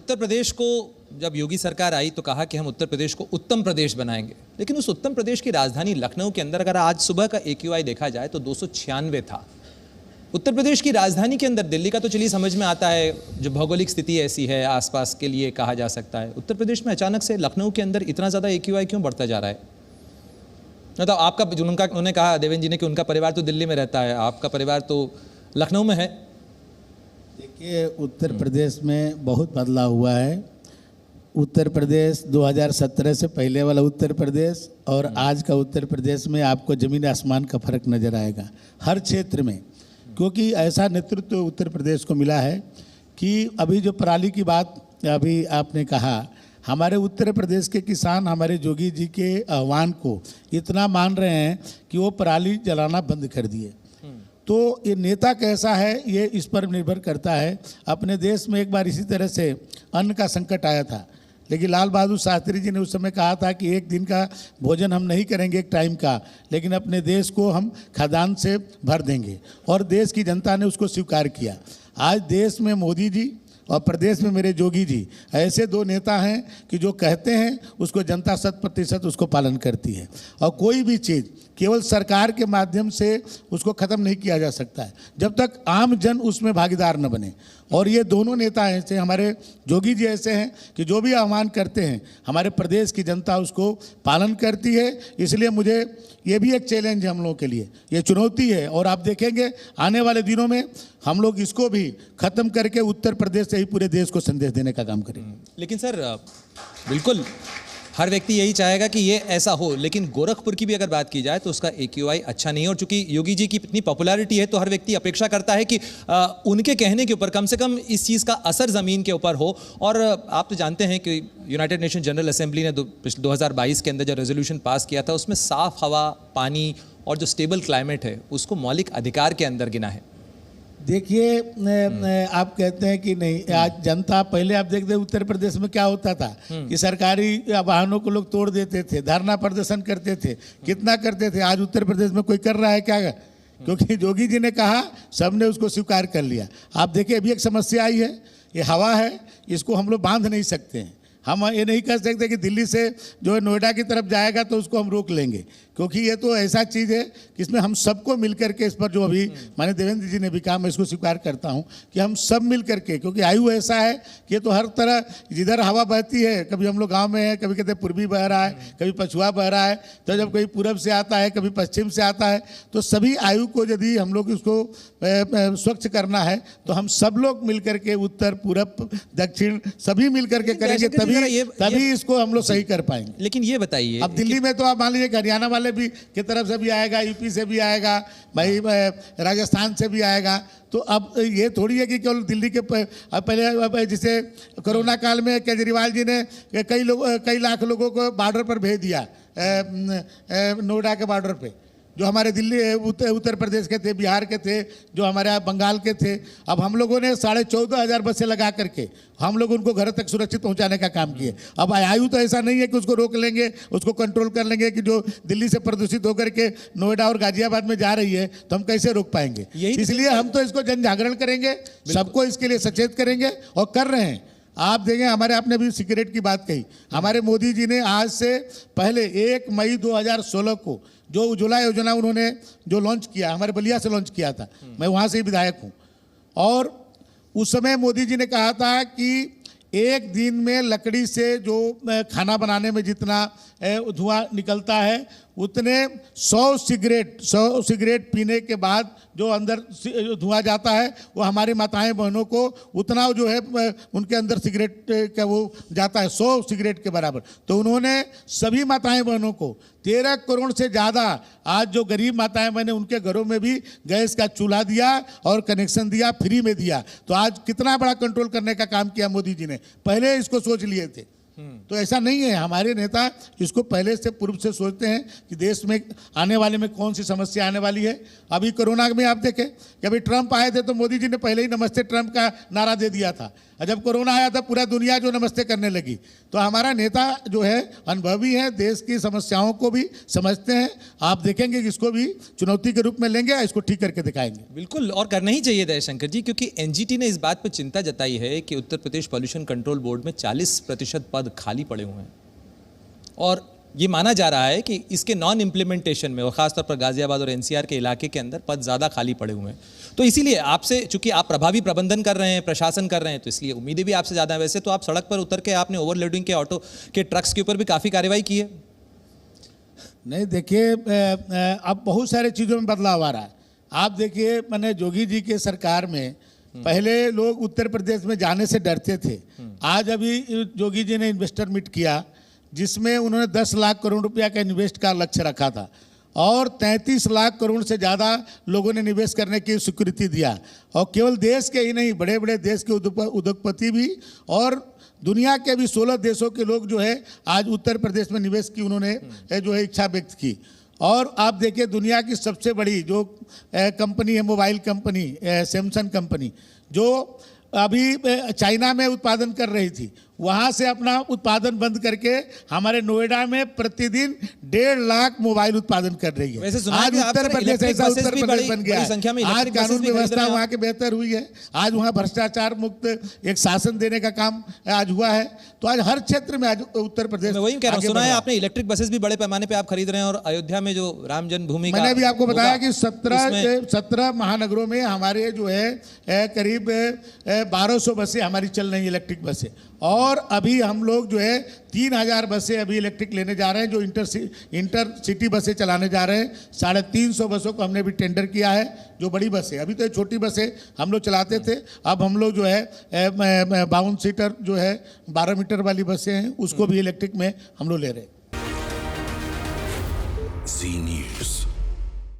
उत्तर प्रदेश को जब योगी सरकार आई तो कहा कि हम उत्तर प्रदेश को उत्तम प्रदेश बनाएंगे, लेकिन उस उत्तम प्रदेश की राजधानी लखनऊ के अंदर अगर आज सुबह का AQI देखा जाए तो 296 था। उत्तर प्रदेश की राजधानी के अंदर, दिल्ली का तो चलिए समझ में आता है, जो भौगोलिक स्थिति ऐसी है आसपास के लिए कहा जा सकता है, उत्तर प्रदेश में अचानक से लखनऊ के अंदर इतना ज़्यादा AQI क्यों बढ़ता जा रहा है? मतलब आपका उन्होंने कहा देवेंद्र जी ने कि उनका परिवार तो दिल्ली में रहता है, आपका परिवार तो लखनऊ में है। देखिए, उत्तर प्रदेश में बहुत बदलाव हुआ है। उत्तर प्रदेश 2017 से पहले वाला उत्तर प्रदेश और आज का उत्तर प्रदेश में आपको ज़मीन आसमान का फर्क नज़र आएगा हर क्षेत्र में, क्योंकि ऐसा नेतृत्व उत्तर प्रदेश को मिला है कि अभी जो पराली की बात अभी आपने कहा, हमारे उत्तर प्रदेश के किसान हमारे योगी जी के आह्वान को इतना मान रहे हैं कि वो पराली जलाना बंद कर दिए। तो ये नेता कैसा है ये इस पर निर्भर करता है। अपने देश में एक बार इसी तरह से अन्न का संकट आया था, लेकिन लाल बहादुर शास्त्री जी ने उस समय कहा था कि एक दिन का भोजन हम नहीं करेंगे एक टाइम का, लेकिन अपने देश को हम खाद्यान्न से भर देंगे, और देश की जनता ने उसको स्वीकार किया। आज देश में मोदी जी और प्रदेश में मेरे योगी जी ऐसे दो नेता हैं कि जो कहते हैं उसको जनता 100% उसको पालन करती है, और कोई भी चीज़ केवल सरकार के माध्यम से उसको ख़त्म नहीं किया जा सकता है जब तक आम जन उसमें भागीदार न बने। और ये दोनों नेता ऐसे, हमारे योगी जी ऐसे हैं कि जो भी आह्वान करते हैं हमारे प्रदेश की जनता उसको पालन करती है। इसलिए मुझे ये भी एक चैलेंज है हम लोगों के लिए, ये चुनौती है, और आप देखेंगे आने वाले दिनों में हम लोग इसको भी ख़त्म करके उत्तर प्रदेश से ही पूरे देश को संदेश देने का काम करेंगे। लेकिन सर बिल्कुल हर व्यक्ति यही चाहेगा कि ये ऐसा हो, लेकिन गोरखपुर की भी अगर बात की जाए तो उसका AQI अच्छा नहीं है, और चूंकि योगी जी की इतनी पॉपुलैरिटी है तो हर व्यक्ति अपेक्षा करता है कि उनके कहने के ऊपर कम से कम इस चीज़ का असर ज़मीन के ऊपर हो। और आप तो जानते हैं कि यूनाइटेड नेशन जनरल असेंबली ने 2022 के अंदर जो रेजोल्यूशन पास किया था उसमें साफ हवा, पानी और जो स्टेबल क्लाइमेट है उसको मौलिक अधिकार के अंदर गिना है। देखिए, आप कहते हैं कि नहीं, आज जनता, पहले आप देखते उत्तर प्रदेश में क्या होता था कि सरकारी वाहनों को लोग तोड़ देते थे, धरना प्रदर्शन करते थे, कितना करते थे। आज उत्तर प्रदेश में कोई कर रहा है क्या? क्योंकि योगी जी ने कहा, सबने उसको स्वीकार कर लिया। आप देखिए, अभी एक समस्या आई है, ये हवा है, इसको हम लोग बांध नहीं सकते हैं। हम ये नहीं कह सकते कि दिल्ली से जो है नोएडा की तरफ जाएगा तो उसको हम रोक लेंगे, क्योंकि ये तो ऐसा चीज़ है कि इसमें हम सबको मिल करके इस पर, जो अभी माने देवेंद्र जी ने भी कहा, मैं इसको स्वीकार करता हूँ कि हम सब मिल करके, क्योंकि आयु ऐसा है कि ये तो हर तरह जिधर हवा बहती है, कभी हम लोग गांव में हैं, कभी कहते हैं पूर्वी बह रहा है, कभी पछुआ बह रहा है, तो जब कभी पूरब से आता है, कभी पश्चिम से आता है, तो सभी आयु को यदि हम लोग इसको स्वच्छ करना है तो हम सब लोग मिल करके, उत्तर पूरब दक्षिण सभी मिल करके करेंगे, तभी इसको हम लोग सही कर पाएंगे। लेकिन ये बताइए, अब दिल्ली में तो आप मान लीजिए हरियाणा वाले भी की तरफ से भी आएगा, यूपी से भी आएगा, भाई राजस्थान से भी आएगा, तो अब ये थोड़ी है कि केवल दिल्ली के पहले जैसे कोरोना काल में केजरीवाल जी ने कई लाख लोगों को बॉर्डर पर भेज दिया, नोएडा के बॉर्डर पे, जो हमारे दिल्ली उत्तर प्रदेश के थे, बिहार के थे, जो हमारे बंगाल के थे। अब हम लोगों ने 14,500 बसें लगा करके हम लोग उनको घर तक सुरक्षित पहुंचाने का काम किए। अब आयु तो ऐसा नहीं है कि उसको रोक लेंगे, उसको कंट्रोल कर लेंगे, कि जो दिल्ली से प्रदूषित होकर के नोएडा और गाजियाबाद में जा रही है तो हम कैसे रोक पाएंगे। इसलिए हम तो इसको जन जागरण करेंगे, सबको इसके लिए सचेत करेंगे, और कर रहे हैं। आप देखें, हमारे आपने भी सिगरेट की बात कही, हमारे मोदी जी ने आज से पहले 1 मई 2016 को जो उज्ज्वला योजना उन्होंने जो लॉन्च किया, हमारे बलिया से लॉन्च किया था, मैं वहाँ से ही विधायक हूँ, और उस समय मोदी जी ने कहा था कि एक दिन में लकड़ी से जो खाना बनाने में जितना धुआं निकलता है, उतने 100 सिगरेट पीने के बाद जो अंदर धुआं जाता है, वो हमारी माताएं बहनों को उतना जो है उनके अंदर सिगरेट का वो जाता है, 100 सिगरेट के बराबर। तो उन्होंने सभी माताएं बहनों को 13 करोड़ से ज़्यादा आज जो गरीब माताएं बहनें, उनके घरों में भी गैस का चूल्हा दिया और कनेक्शन दिया, फ्री में दिया। तो आज कितना बड़ा कंट्रोल करने का काम किया मोदी जी ने, पहले इसको सोच लिए थे। तो ऐसा नहीं है, हमारे नेता इसको पहले से पूर्व से सोचते हैं कि देश में आने वाले में कौन सी समस्या आने वाली है। अभी कोरोना में आप देखें कि अभी ट्रंप आए थे तो मोदी जी ने पहले ही नमस्ते ट्रंप का नारा दे दिया था। और जब कोरोना आया तब पूरा दुनिया जो नमस्ते करने लगी। तो हमारा नेता जो है अनुभवी है, देश की समस्याओं को भी समझते हैं। आप देखेंगे कि इसको भी चुनौती के रूप में लेंगे और इसको ठीक करके दिखाएंगे। बिल्कुल, और करना ही चाहिए दयाशंकर जी, क्योंकि एनजीटी ने इस बात पर चिंता जताई है कि Uttar Pradesh pollution control board में 40% पद खाली पड़े हुए हैं और ये माना जा रहा है कि इसके नॉन इम्प्लीमेंटेशन में, और खासतौर पर गाजियाबाद और एनसीआर के इलाके के अंदर पद ज़्यादा खाली पड़े हुए हैं। तो इसीलिए आपसे, चूंकि आप प्रभावी प्रबंधन कर रहे हैं, प्रशासन कर रहे हैं, तो इसलिए उम्मीदें भी आपसे ज़्यादा है। वैसे तो आप सड़क पर उतर के आपने ओवरलोडिंग के ऑटो के ट्रक्स के ऊपर भी काफ़ी कार्रवाई की है। नहीं, देखिए अब बहुत सारे चीज़ों में बदलाव आ रहा है। आप देखिए, मैंने जोगी जी के सरकार में पहले लोग उत्तर प्रदेश में जाने से डरते थे। आज अभी जोगी जी ने इन्वेस्टर मीट किया जिसमें उन्होंने 10 लाख करोड़ रुपया का इन्वेस्ट का लक्ष्य रखा था और 33 लाख करोड़ से ज़्यादा लोगों ने निवेश करने की स्वीकृति दिया। और केवल देश के ही नहीं, बड़े बड़े देश के उद्योगपति भी और दुनिया के भी 16 देशों के लोग जो है आज उत्तर प्रदेश में निवेश की उन्होंने जो है इच्छा व्यक्त की। और आप देखिए, दुनिया की सबसे बड़ी जो कंपनी है, मोबाइल कंपनी सैमसंग कंपनी, जो अभी चाइना में उत्पादन कर रही थी, वहाँ से अपना उत्पादन बंद करके हमारे नोएडा में प्रतिदिन 1.5 लाख मोबाइल उत्पादन कर रही है। वैसे सुना आज कि उत्तर प्रदेश ऐसा उत्तर प्रदेश बन गया है। आज कानून व्यवस्था वहाँ की बेहतर हुई है। आज वहाँ भ्रष्टाचार मुक्त एक शासन देने का काम आज हुआ है। तो आज हर क्षेत्र में आज उत्तर प्रदेश, मैं वही कह रहा हूँ, सुना है आपने इलेक्ट्रिक बसेस भी बड़े पैमाने पे आप खरीद रहे हैं और अयोध्या में जो राम जन्मभूमि, मैंने भी आपको बताया कि 17 महानगरों में हमारे जो है करीब 1200 बसें हमारी चल रही इलेक्ट्रिक बसें, और अभी हम लोग जो है 3000 बसें अभी इलेक्ट्रिक लेने जा रहे हैं, जो इंटर सिटी बसें चलाने जा रहे हैं। 350 बसों को हमने भी टेंडर किया है, जो बड़ी बसें, अभी तो ये छोटी बसें हम लोग चलाते थे, अब हम लोग जो है 52 सीटर जो है 12 मीटर वाली बसें हैं, उसको भी इलेक्ट्रिक में हम लोग ले रहे हैं। जी न्यूज़।